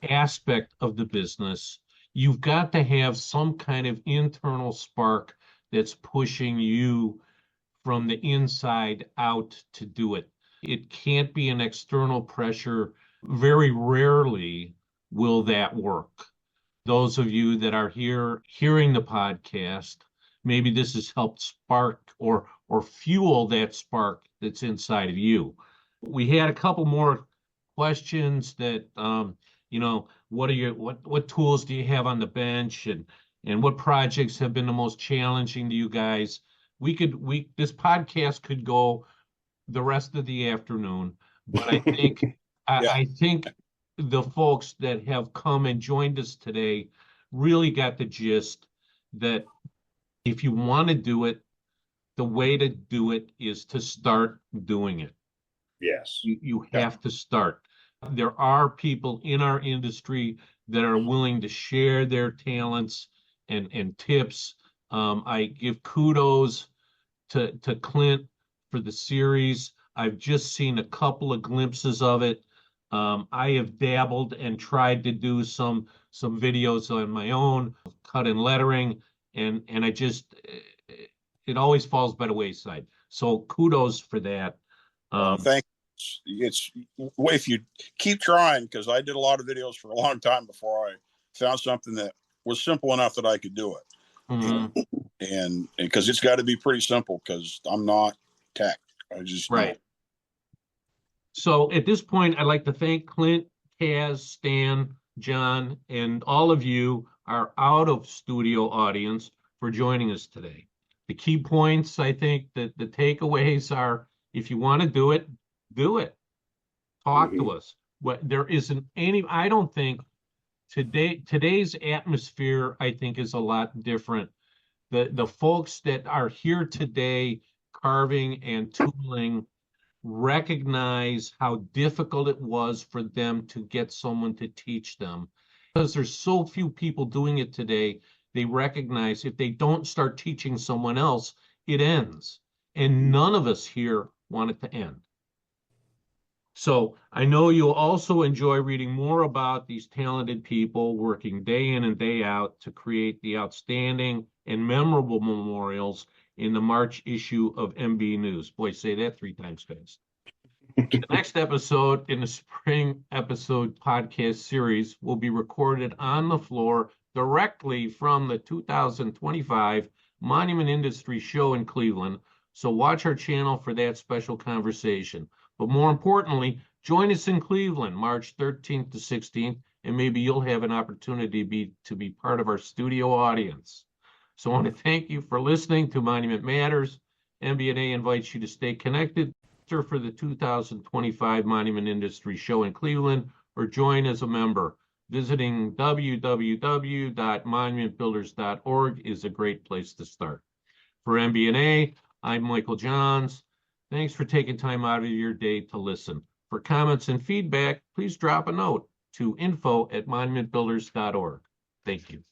aspect of the business, you've got to have some kind of internal spark that's pushing you from the inside out to do it. It can't be an external pressure. Very rarely will that work? Those of you that are here hearing the podcast, maybe this has helped spark or fuel that spark that's inside of you. We had a couple more questions that, what tools do you have on the bench, and what projects have been the most challenging to you guys? This podcast could go the rest of the afternoon, but I think, I think the folks that have come and joined us today really got the gist that if you want to do it, the way to do it is to start doing it. Yes. You have to start. There are people in our industry that are willing to share their talents and tips. I give kudos to Clint for the series. I've just seen a couple of glimpses of it. I have dabbled and tried to do some videos on my own, cut and lettering, and I just, it always falls by the wayside. So kudos for that. Thank you. It's if you keep trying, because I did a lot of videos for a long time before I found something that was simple enough that I could do it. Mm-hmm. And because it's got to be pretty simple, because I'm not tech. I just right. Know. So at this point, I'd like to thank Clint, Kaz, Stan, John, and all of you, our out of studio audience, for joining us today. The key points, I think that the takeaways are, if you want to do it, do it. Talk to us. There isn't any, I don't think today's atmosphere, I think, is a lot different. The folks that are here today carving and tooling recognize how difficult it was for them to get someone to teach them. Because there's so few people doing it today, they recognize if they don't start teaching someone else, it ends. And none of us here want it to end. So I know you'll also enjoy reading more about these talented people working day in and day out to create the outstanding and memorable memorials in the March issue of MB News. Boy, say that 3 times fast. The next episode in the spring episode podcast series will be recorded on the floor directly from the 2025 Monument Industry Show in Cleveland. So watch our channel for that special conversation. But more importantly, join us in Cleveland, March 13th to 16th, and maybe you'll have an opportunity to be part of our studio audience. So I want to thank you for listening to Monument Matters. MB&A invites you to stay connected for the 2025 Monument Industry Show in Cleveland, or join as a member. Visiting www.monumentbuilders.org is a great place to start. For MB&A, I'm Michael Johns. Thanks for taking time out of your day to listen. For comments and feedback, please drop a note to info@monumentbuilders.org. Thank you.